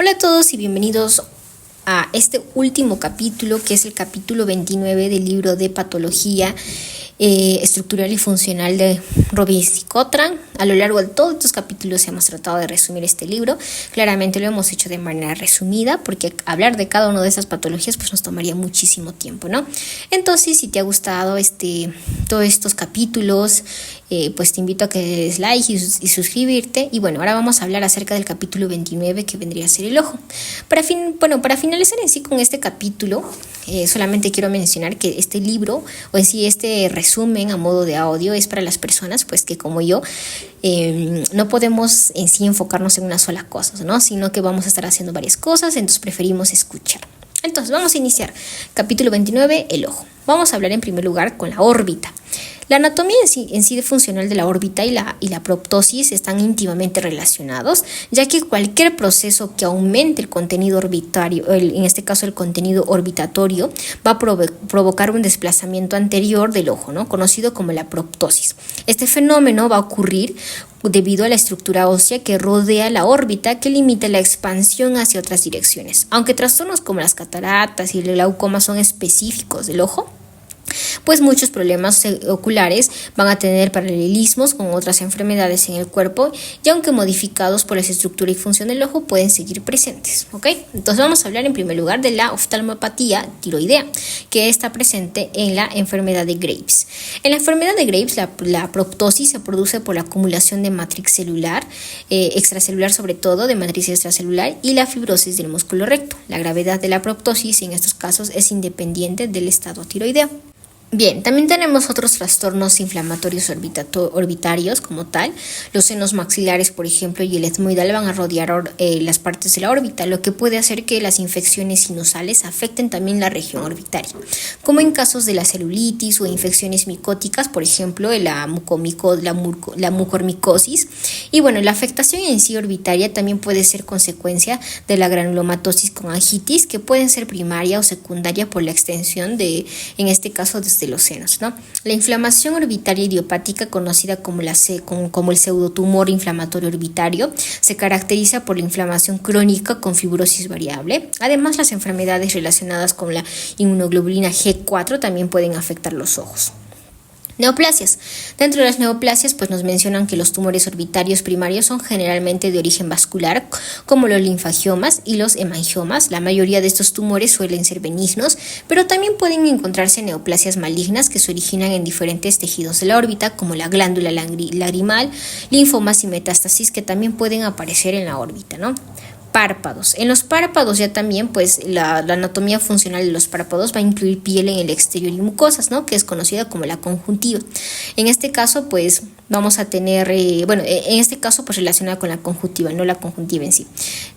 Hola a todos y bienvenidos a este último capítulo, que es el capítulo 29 del libro de Patología Estructural y Funcional de Robinsky Cotran. A lo largo de todos estos capítulos hemos tratado de resumir este libro. Claramente lo hemos hecho de manera resumida porque hablar de cada una de esas patologías pues nos tomaría muchísimo tiempo, ¿no? Entonces, si te ha gustado todos estos capítulos, pues te invito a que le des like y suscribirte. Y bueno, ahora vamos a hablar acerca del capítulo 29, que vendría a ser el ojo. Para finalizar en sí con este capítulo, solamente quiero mencionar que este libro, o en sí este resumen a modo de audio, es para las personas pues que como yo no podemos en sí enfocarnos en una sola cosa, ¿no? Sino que vamos a estar haciendo varias cosas, entonces preferimos escuchar. Entonces vamos a iniciar. Capítulo 29, el ojo. Vamos a hablar en primer lugar con la órbita. La anatomía en sí funcional de la órbita y la proptosis están íntimamente relacionados, ya que cualquier proceso que aumente el contenido orbitario, en este caso el contenido orbitatorio, va a provocar un desplazamiento anterior del ojo, ¿no? Conocido como la proptosis. Este fenómeno va a ocurrir debido a la estructura ósea que rodea la órbita, que limita la expansión hacia otras direcciones. Aunque trastornos como las cataratas y el glaucoma son específicos del ojo, pues muchos problemas oculares van a tener paralelismos con otras enfermedades en el cuerpo, y aunque modificados por la estructura y función del ojo, pueden seguir presentes, ¿ok? Entonces vamos a hablar en primer lugar de la oftalmopatía tiroidea, que está presente en la enfermedad de Graves. En la enfermedad de Graves, la proptosis se produce por la acumulación de matriz celular, extracelular sobre todo, de matriz extracelular, y la fibrosis del músculo recto. La gravedad de la proptosis en estos casos es independiente del estado tiroideo. Bien, también tenemos otros trastornos inflamatorios orbitarios como tal. Los senos maxilares, por ejemplo, y el etmoidal van a rodear las partes de la órbita, lo que puede hacer que las infecciones sinusales afecten también la región orbitaria, como en casos de la celulitis o infecciones micóticas, por ejemplo, la mucormicosis. Y bueno, la afectación en sí orbitaria también puede ser consecuencia de la granulomatosis con angitis, que pueden ser primaria o secundaria por la extensión en este caso, de los senos, ¿no? La inflamación orbitaria idiopática, conocida como el pseudotumor inflamatorio orbitario, se caracteriza por la inflamación crónica con fibrosis variable. Además, las enfermedades relacionadas con la inmunoglobulina G4 también pueden afectar los ojos. Neoplasias. Dentro de las neoplasias pues nos mencionan que los tumores orbitarios primarios son generalmente de origen vascular, como los linfangiomas y los hemangiomas. La mayoría de estos tumores suelen ser benignos, pero también pueden encontrarse neoplasias malignas que se originan en diferentes tejidos de la órbita, como la glándula lagrimal, linfomas y metástasis, que también pueden aparecer en la órbita, ¿no? Párpados. En los párpados ya también pues la anatomía funcional de los párpados va a incluir piel en el exterior y mucosas, ¿no? Que es conocida como la conjuntiva. En este caso pues vamos a tener, en este caso pues relacionada con la conjuntiva, no la conjuntiva en sí.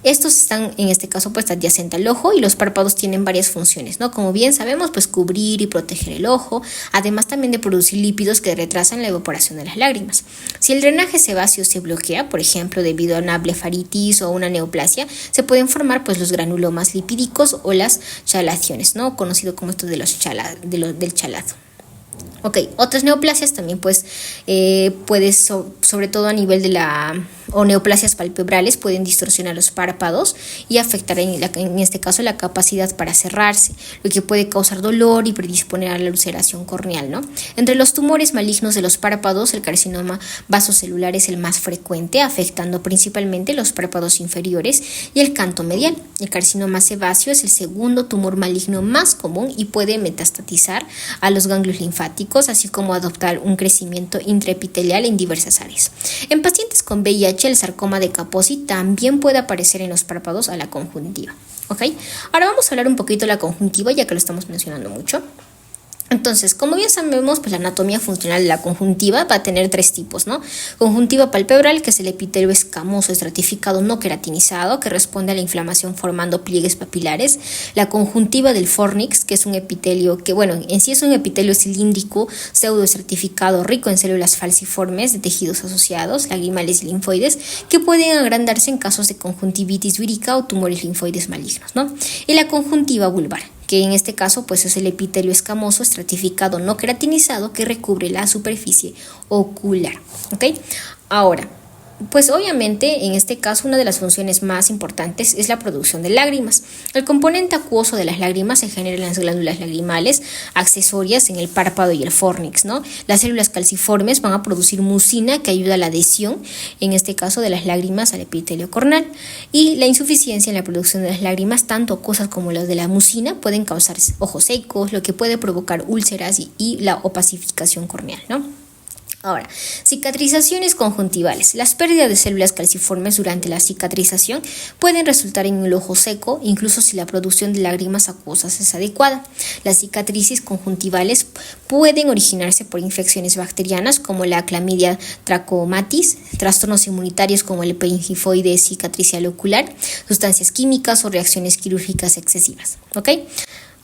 Estos están en este caso pues adyacente al ojo, y los párpados tienen varias funciones, ¿no? Como bien sabemos, pues cubrir y proteger el ojo, además también de producir lípidos que retrasan la evaporación de las lágrimas. Si el drenaje sebáceo se bloquea, por ejemplo debido a una blefaritis o una neoplasia, se pueden formar pues los granulomas lipídicos o las chalaciones, ¿no? Conocido como esto del chalado. Ok, otras neoplasias también pues sobre todo a nivel de o neoplasias palpebrales pueden distorsionar los párpados y afectar en este caso la capacidad para cerrarse, lo que puede causar dolor y predisponer a la ulceración corneal, ¿no? Entre los tumores malignos de los párpados, el carcinoma vasocelular es el más frecuente, afectando principalmente los párpados inferiores y el canto medial. El carcinoma sebáceo es el segundo tumor maligno más común y puede metastatizar a los ganglios linfáticos, así como adoptar un crecimiento intraepitelial en diversas áreas. En pacientes con VIH, el sarcoma de Kaposi también puede aparecer en los párpados a la conjuntiva. ¿Ok? Ahora vamos a hablar un poquito de la conjuntiva, ya que lo estamos mencionando mucho. Entonces, como bien sabemos, pues la anatomía funcional de la conjuntiva va a tener tres tipos, ¿no? Conjuntiva palpebral, que es el epitelio escamoso estratificado no queratinizado, que responde a la inflamación formando pliegues papilares. La conjuntiva del fornix, que es un epitelio que, en sí es un epitelio cilíndrico pseudoestratificado rico en células falciformes de tejidos asociados, lagrimales y linfoides, que pueden agrandarse en casos de conjuntivitis vírica o tumores linfoides malignos, ¿no? Y la conjuntiva vulvar, que en este caso pues es el epitelio escamoso estratificado no queratinizado que recubre la superficie ocular. ¿Ok? Ahora, Pues obviamente en este caso una de las funciones más importantes es la producción de lágrimas. El componente acuoso de las lágrimas se genera en las glándulas lagrimales accesorias en el párpado y el fórnix, ¿no? Las células calciformes van a producir mucina que ayuda a la adhesión, en este caso de las lágrimas al epitelio corneal, y la insuficiencia en la producción de las lágrimas, tanto acuosas como las de la mucina, pueden causar ojos secos, lo que puede provocar úlceras y la opacificación corneal, ¿no? Ahora, cicatrizaciones conjuntivales. Las pérdidas de células calciformes durante la cicatrización pueden resultar en un ojo seco, incluso si la producción de lágrimas acuosas es adecuada. Las cicatrices conjuntivales pueden originarse por infecciones bacterianas como la clamidia trachomatis, trastornos inmunitarios como el peritonitis cicatricial ocular, sustancias químicas o reacciones quirúrgicas excesivas.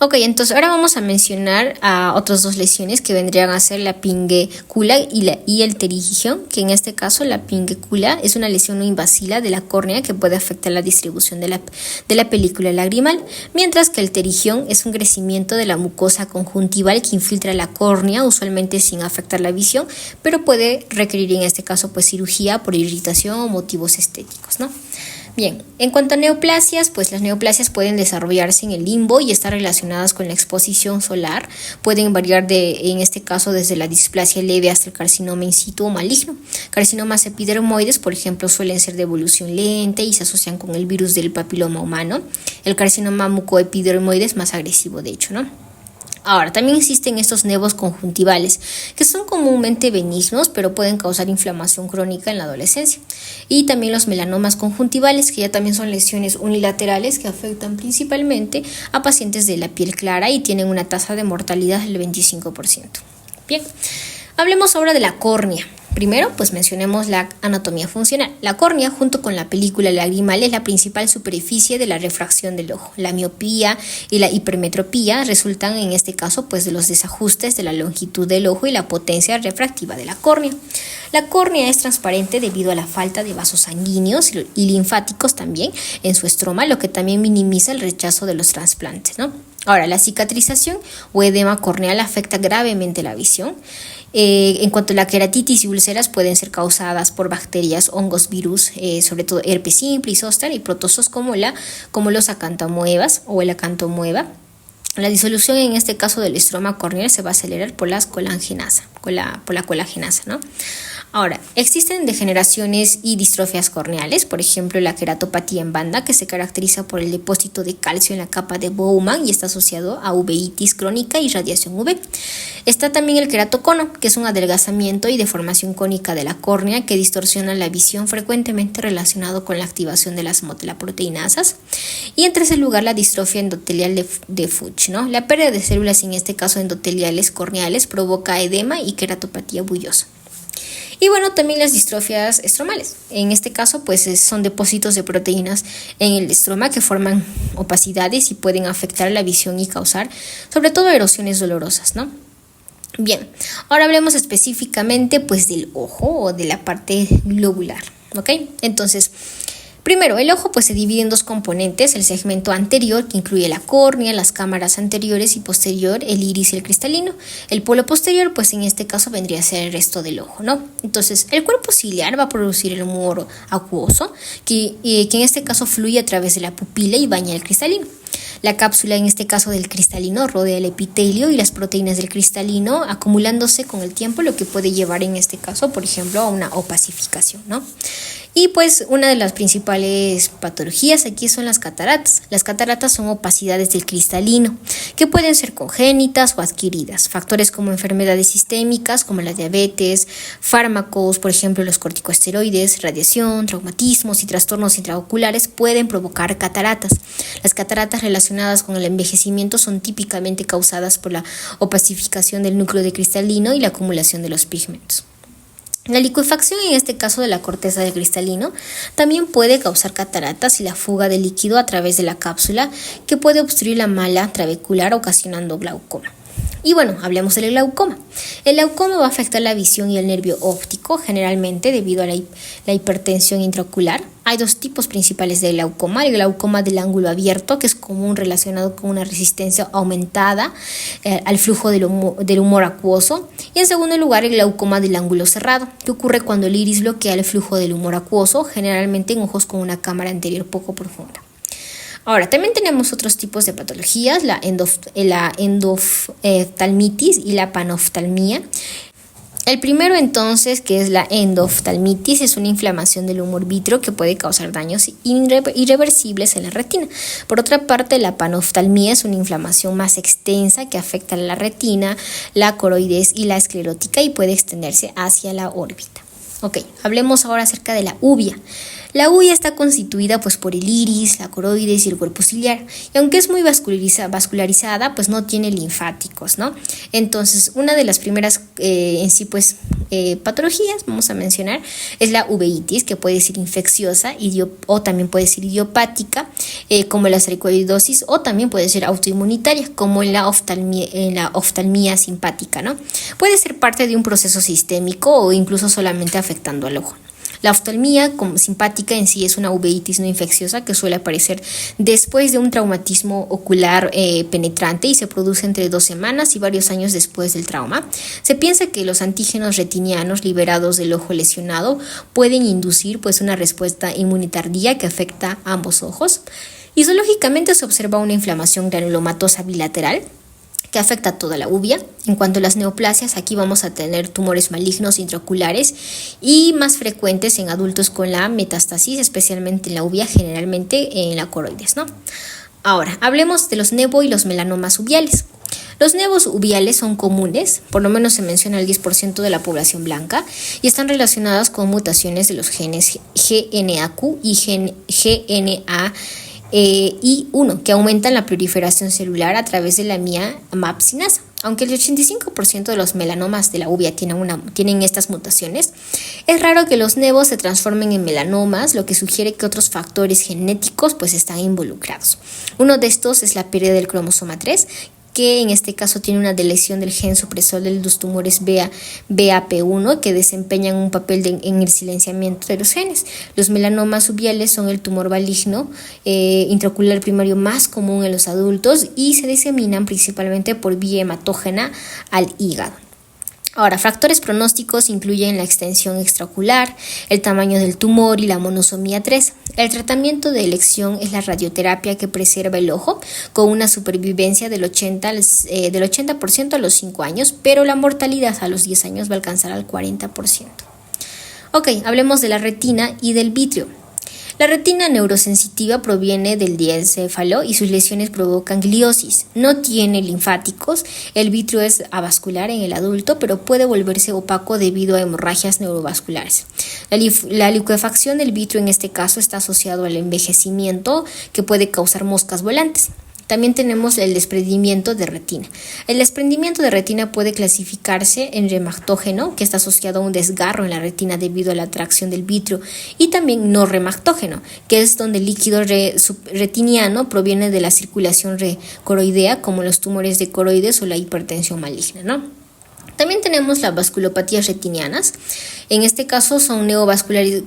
Ok, entonces ahora vamos a mencionar a otras dos lesiones que vendrían a ser la pinguecula y el pterigión, que en este caso la pinguecula es una lesión no invasiva de la córnea que puede afectar la distribución de la película lagrimal, mientras que el pterigión es un crecimiento de la mucosa conjuntival que infiltra la córnea, usualmente sin afectar la visión, pero puede requerir en este caso pues cirugía por irritación o motivos estéticos, ¿no? Bien, en cuanto a neoplasias, pues las neoplasias pueden desarrollarse en el limbo y estar relacionadas con la exposición solar. Pueden variar en este caso desde la displasia leve hasta el carcinoma in situ o maligno. Carcinomas epidermoides, por ejemplo, suelen ser de evolución lenta y se asocian con el virus del papiloma humano. El carcinoma mucoepidermoide es más agresivo, de hecho, ¿no? Ahora, también existen estos nevos conjuntivales, que son comúnmente benignos, pero pueden causar inflamación crónica en la adolescencia. Y también los melanomas conjuntivales, que ya también son lesiones unilaterales que afectan principalmente a pacientes de la piel clara y tienen una tasa de mortalidad del 25%. Bien, hablemos ahora de la córnea. Primero, pues mencionemos la anatomía funcional. La córnea, junto con la película lagrimal, es la principal superficie de la refracción del ojo. La miopía y la hipermetropía resultan en este caso pues de los desajustes de la longitud del ojo y la potencia refractiva de la córnea. La córnea es transparente debido a la falta de vasos sanguíneos y linfáticos también en su estroma, lo que también minimiza el rechazo de los trasplantes, ¿no? Ahora, la cicatrización o edema corneal afecta gravemente la visión. En cuanto a la queratitis y úlceras pueden ser causadas por bacterias, hongos, virus, sobre todo herpes simple y zoster y protozoos como los acantoamoebas o el acantoamoeba. La disolución en este caso del estroma corneal se va a acelerar por la colagenasa, ¿no? Ahora, existen degeneraciones y distrofias corneales, por ejemplo la queratopatía en banda, que se caracteriza por el depósito de calcio en la capa de Bowman y está asociado a uveitis crónica y radiación UV. Está también el queratocono, que es un adelgazamiento y deformación cónica de la córnea que distorsiona la visión, frecuentemente relacionado con la activación de las proteinasas. Y en tercer lugar, la distrofia endotelial de Fuchs, ¿no? La pérdida de células, en este caso endoteliales corneales, provoca edema y queratopatía bullosa. Y bueno, también las distrofias estromales. En este caso, pues son depósitos de proteínas en el estroma que forman opacidades y pueden afectar la visión y causar, sobre todo, erosiones dolorosas, ¿no? Bien, ahora hablemos específicamente pues del ojo o de la parte globular, ¿ok? Entonces, primero, el ojo pues se divide en dos componentes: el segmento anterior, que incluye la córnea, las cámaras anteriores, y posterior, el iris y el cristalino. El polo posterior, pues en este caso vendría a ser el resto del ojo, ¿no? Entonces, el cuerpo ciliar va a producir el humor acuoso, que en este caso fluye a través de la pupila y baña el cristalino. La cápsula, en este caso del cristalino, rodea el epitelio y las proteínas del cristalino acumulándose con el tiempo, lo que puede llevar en este caso, por ejemplo, a una opacificación, ¿no? Y pues una de las principales patologías aquí son las cataratas. Las cataratas son opacidades del cristalino que pueden ser congénitas o adquiridas. Factores como enfermedades sistémicas como la diabetes, fármacos, por ejemplo los corticosteroides, radiación, traumatismos y trastornos intraoculares pueden provocar cataratas. Las cataratas relacionadas con el envejecimiento son típicamente causadas por la opacificación del núcleo de cristalino y la acumulación de los pigmentos. La licuefacción, en este caso de la corteza del cristalino, también puede causar cataratas y la fuga de líquido a través de la cápsula, que puede obstruir la mala trabecular ocasionando glaucoma. Y bueno, hablemos del glaucoma. El glaucoma va a afectar la visión y el nervio óptico, generalmente debido a la hipertensión intraocular. Hay dos tipos principales de glaucoma: el glaucoma del ángulo abierto, que es común relacionado con una resistencia aumentada al flujo del humor acuoso, y en segundo lugar el glaucoma del ángulo cerrado, que ocurre cuando el iris bloquea el flujo del humor acuoso, generalmente en ojos con una cámara anterior poco profunda. Ahora, también tenemos otros tipos de patologías, la endoftalmitis y la panoftalmía. El primero, entonces, que es la endoftalmitis, es una inflamación del humor vítreo que puede causar daños irreversibles en la retina. Por otra parte, la panoftalmía es una inflamación más extensa que afecta a la retina, la coroides y la esclerótica y puede extenderse hacia la órbita. Ok, hablemos ahora acerca de la uvea. La uvea está constituida pues por el iris, la coroides y el cuerpo ciliar, y aunque es muy vascularizada, pues no tiene linfáticos, ¿no? Entonces, una de las primeras patologías, vamos a mencionar, es la uveitis, que puede ser infecciosa o también puede ser idiopática, como la sarcoidosis, o también puede ser autoinmunitaria, como en la oftalmía simpática, ¿no? Puede ser parte de un proceso sistémico o incluso solamente afectando al ojo. La oftalmía simpática en sí es una uveitis no infecciosa que suele aparecer después de un traumatismo ocular penetrante y se produce entre 2 semanas y varios años después del trauma. Se piensa que los antígenos retinianos liberados del ojo lesionado pueden inducir pues una respuesta inmunitaria que afecta a ambos ojos. Histológicamente se observa una inflamación granulomatosa bilateral que afecta a toda la uvea. En cuanto a las neoplasias, aquí vamos a tener tumores malignos intraoculares y más frecuentes en adultos con la metástasis, especialmente en la uvea, generalmente en la coroides, ¿no? Ahora, hablemos de los nevo y los melanomas uveales. Los nevos uveales son comunes, por lo menos se menciona el 10% de la población blanca, y están relacionadas con mutaciones de los genes GNAQ y GNA I1, que aumentan la proliferación celular a través de la MAPsinasa. Aunque el 85% de los melanomas de la uvea tienen estas mutaciones, es raro que los nevos se transformen en melanomas, lo que sugiere que otros factores genéticos pues están involucrados. Uno de estos es la pérdida del cromosoma 3, que en este caso tiene una deleción del gen supresor de los tumores BAP1 que desempeñan un papel en el silenciamiento de los genes. Los melanomas uveales son el tumor maligno intraocular primario más común en los adultos y se diseminan principalmente por vía hematógena al hígado. Ahora, factores pronósticos incluyen la extensión extraocular, el tamaño del tumor y la monosomía 3. El tratamiento de elección es la radioterapia, que preserva el ojo con una supervivencia del 80% a los 5 años, pero la mortalidad a los 10 años va a alcanzar al 40%. Ok, hablemos de la retina y del vítreo. La retina neurosensitiva proviene del diencéfalo y sus lesiones provocan gliosis. No tiene linfáticos. El vítreo es avascular en el adulto, pero puede volverse opaco debido a hemorragias neurovasculares. La liquefacción del vítreo en este caso está asociado al envejecimiento, que puede causar moscas volantes. También tenemos el desprendimiento de retina. El desprendimiento de retina puede clasificarse en remactógeno, que está asociado a un desgarro en la retina debido a la atracción del vítreo, y también no remactógeno, que es donde el líquido retiniano proviene de la circulación coroidea, como los tumores de coroides o la hipertensión maligna, ¿no? También tenemos las vasculopatías retinianas. En este caso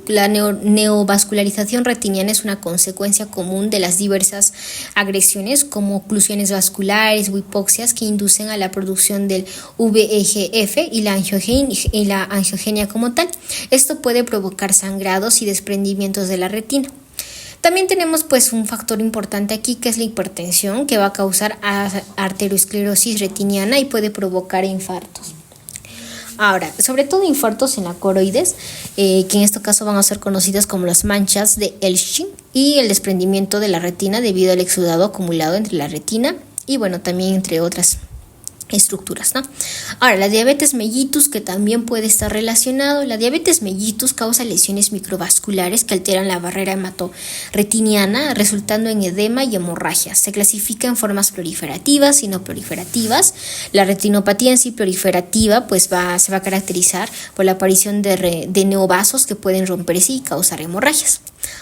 la neovascularización retiniana es una consecuencia común de las diversas agresiones como oclusiones vasculares o hipoxias que inducen a la producción del VEGF y la angiogenia como tal. Esto puede provocar sangrados y desprendimientos de la retina. También tenemos pues un factor importante aquí, que es la hipertensión, que va a causar arteriosclerosis retiniana y puede provocar infartos. Ahora, sobre todo infartos en la coroides, que en este caso van a ser conocidas como las manchas de Elschin, y el desprendimiento de la retina debido al exudado acumulado entre la retina y bueno, también entre otras estructuras, ¿no? Ahora, la diabetes mellitus, que también puede estar relacionado. La diabetes mellitus causa lesiones microvasculares que alteran la barrera hematorretiniana, resultando en edema y hemorragias. Se clasifica en formas proliferativas y no proliferativas. La retinopatía en sí proliferativa pues se va a caracterizar por la aparición de neovasos que pueden romperse y causar hemorragias.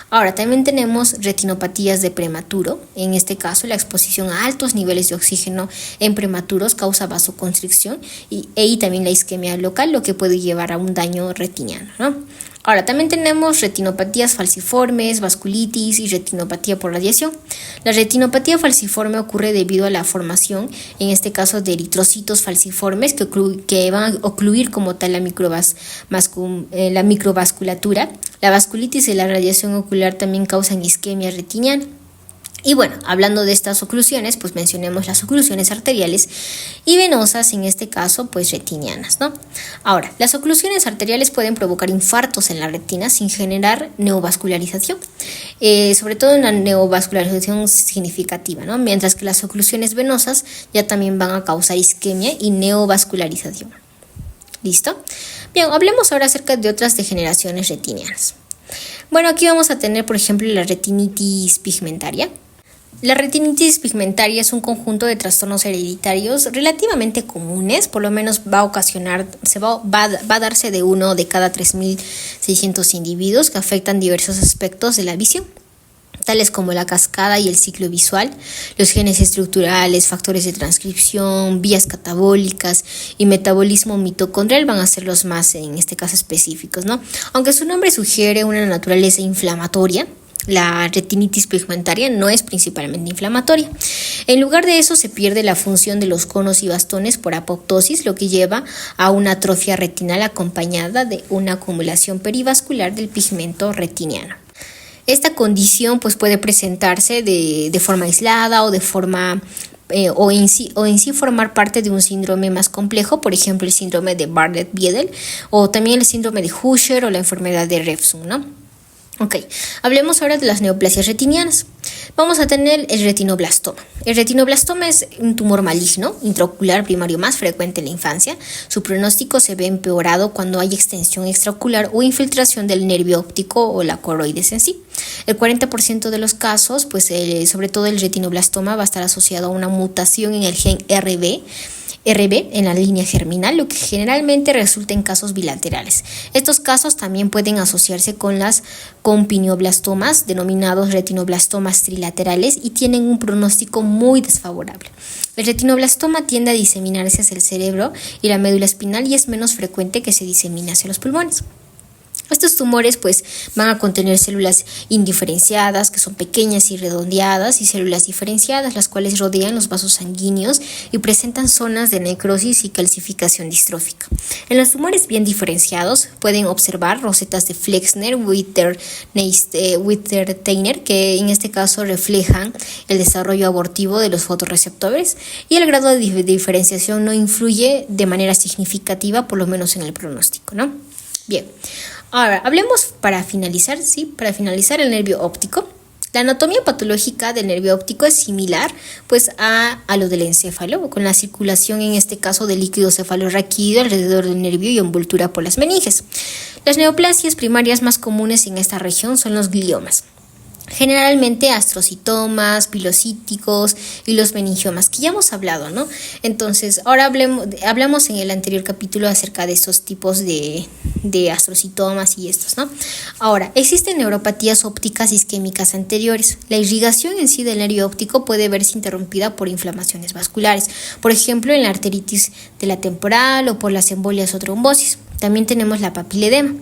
Ahora, también tenemos retinopatías de prematuro. En este caso, la exposición a altos niveles de oxígeno en prematuros causa vasoconstricción y también la isquemia local, lo que puede llevar a un daño retiniano, ¿no? Ahora, también tenemos retinopatías falciformes, vasculitis y retinopatía por radiación. La retinopatía falciforme ocurre debido a la formación, en este caso, de eritrocitos falciformes que van a ocluir como tal la microvasculatura. La vasculitis y la radiación ocular también causan isquemia retiniana. Y bueno, hablando de estas oclusiones, pues mencionemos las oclusiones arteriales y venosas, en este caso, pues retinianas, ¿no? Ahora, las oclusiones arteriales pueden provocar infartos en la retina sin generar neovascularización, sobre todo una neovascularización significativa, ¿no? Mientras que las oclusiones venosas ya también van a causar isquemia y neovascularización. ¿Listo? Bien, hablemos ahora acerca de otras degeneraciones retinianas. Bueno, aquí vamos a tener, por ejemplo, la retinitis pigmentaria. La retinitis pigmentaria es un conjunto de trastornos hereditarios relativamente comunes, por lo menos va a darse de uno de cada 3.600 individuos que afectan diversos aspectos de la visión, tales como la cascada y el ciclo visual, los genes estructurales, factores de transcripción, vías catabólicas y metabolismo mitocondrial van a ser los más, en este caso, específicos, ¿no? Aunque su nombre sugiere una naturaleza inflamatoria, la retinitis pigmentaria no es principalmente inflamatoria. En lugar de eso, se pierde la función de los conos y bastones por apoptosis, lo que lleva a una atrofia retinal acompañada de una acumulación perivascular del pigmento retiniano. Esta condición pues puede presentarse de forma aislada o de forma o en sí formar parte de un síndrome más complejo, por ejemplo el síndrome de Bardet-Biedl o también el síndrome de Usher o la enfermedad de Refsum, ¿no? Ok, hablemos ahora de las neoplasias retinianas. Vamos a tener el retinoblastoma. El retinoblastoma es un tumor maligno, intraocular primario más frecuente en la infancia. Su pronóstico se ve empeorado cuando hay extensión extraocular o infiltración del nervio óptico o la coroides en sí. El 40% de los casos, pues sobre todo el retinoblastoma, va a estar asociado a una mutación en el gen RB en la línea germinal, lo que generalmente resulta en casos bilaterales. Estos casos también pueden asociarse con pineoblastomas, denominados retinoblastomas trilaterales, y tienen un pronóstico muy desfavorable. El retinoblastoma tiende a diseminarse hacia el cerebro y la médula espinal y es menos frecuente que se disemine hacia los pulmones. Estos tumores pues van a contener células indiferenciadas, que son pequeñas y redondeadas, y células diferenciadas, las cuales rodean los vasos sanguíneos y presentan zonas de necrosis y calcificación distrófica. En los tumores bien diferenciados pueden observar rosetas de Flexner-Wither-Teiner, que en este caso reflejan el desarrollo abortivo de los fotorreceptores, y el grado de diferenciación no influye de manera significativa, por lo menos en el pronóstico, ¿no? Bien. Ahora, hablemos para finalizar el nervio óptico. La anatomía patológica del nervio óptico es similar pues a lo del encéfalo, con la circulación en este caso de líquido cefalorraquídeo alrededor del nervio y envoltura por las meninges. Las neoplasias primarias más comunes en esta región son los gliomas, generalmente astrocitomas, pilocíticos y los meningiomas, que ya hemos hablado, ¿no? Entonces, ahora hablamos en el anterior capítulo acerca de estos tipos de astrocitomas y estos, ¿no? Ahora, existen neuropatías ópticas isquémicas anteriores. La irrigación en sí del nervio óptico puede verse interrumpida por inflamaciones vasculares, por ejemplo, en la arteritis de la temporal o por las embolias o trombosis. También tenemos la papiledema.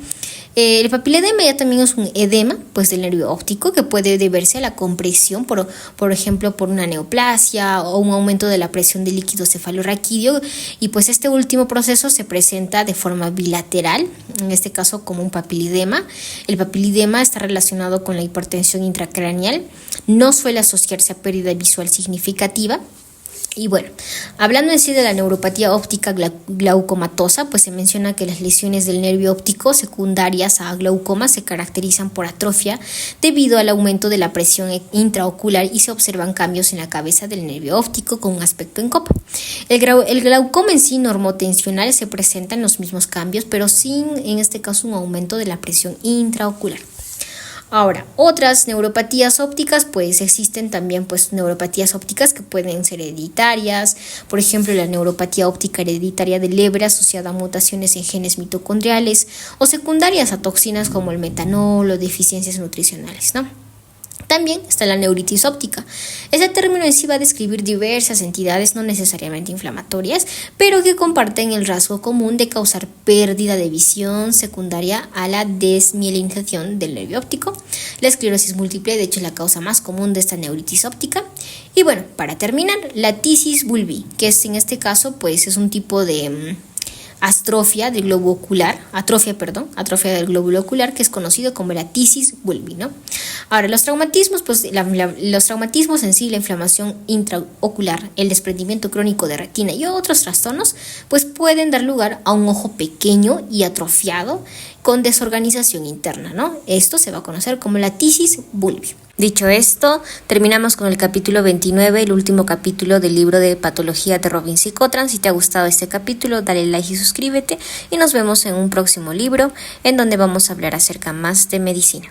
El papiledema ya también es un edema pues, del nervio óptico que puede deberse a la compresión, por ejemplo, por una neoplasia o un aumento de la presión del líquido cefalorraquídeo, y pues este último proceso se presenta de forma bilateral, en este caso como un papiledema. El papiledema está relacionado con la hipertensión intracraneal, no suele asociarse a pérdida visual significativa. Y bueno, hablando en sí de la neuropatía óptica glaucomatosa, pues se menciona que las lesiones del nervio óptico secundarias a glaucoma se caracterizan por atrofia debido al aumento de la presión intraocular y se observan cambios en la cabeza del nervio óptico con un aspecto en copa. El glaucoma en sí normotensional se presentan los mismos cambios, pero sin, en este caso, un aumento de la presión intraocular. Ahora, otras neuropatías ópticas, pues existen también pues neuropatías ópticas que pueden ser hereditarias, por ejemplo la neuropatía óptica hereditaria de Leber asociada a mutaciones en genes mitocondriales o secundarias a toxinas como el metanol o deficiencias nutricionales, ¿no? También está la neuritis óptica. Este término en sí va a describir diversas entidades no necesariamente inflamatorias, pero que comparten el rasgo común de causar pérdida de visión secundaria a la desmielinización del nervio óptico. La esclerosis múltiple, de hecho, es la causa más común de esta neuritis óptica. Y bueno, para terminar, la tisis bulbi, que es en este caso, pues es un tipo de atrofia del globo ocular, atrofia del glóbulo ocular, que es conocido como la tisis bulbi, ¿no? Ahora, los traumatismos, pues los traumatismos en sí, la inflamación intraocular, el desprendimiento crónico de retina y otros trastornos, pues pueden dar lugar a un ojo pequeño y atrofiado con desorganización interna, ¿no? Esto se va a conocer como la tisis bulbi. Dicho esto, terminamos con el capítulo 29, el último capítulo del libro de patología de Robin Zicotran. Si te ha gustado este capítulo, dale like y suscríbete y nos vemos en un próximo libro en donde vamos a hablar acerca más de medicina.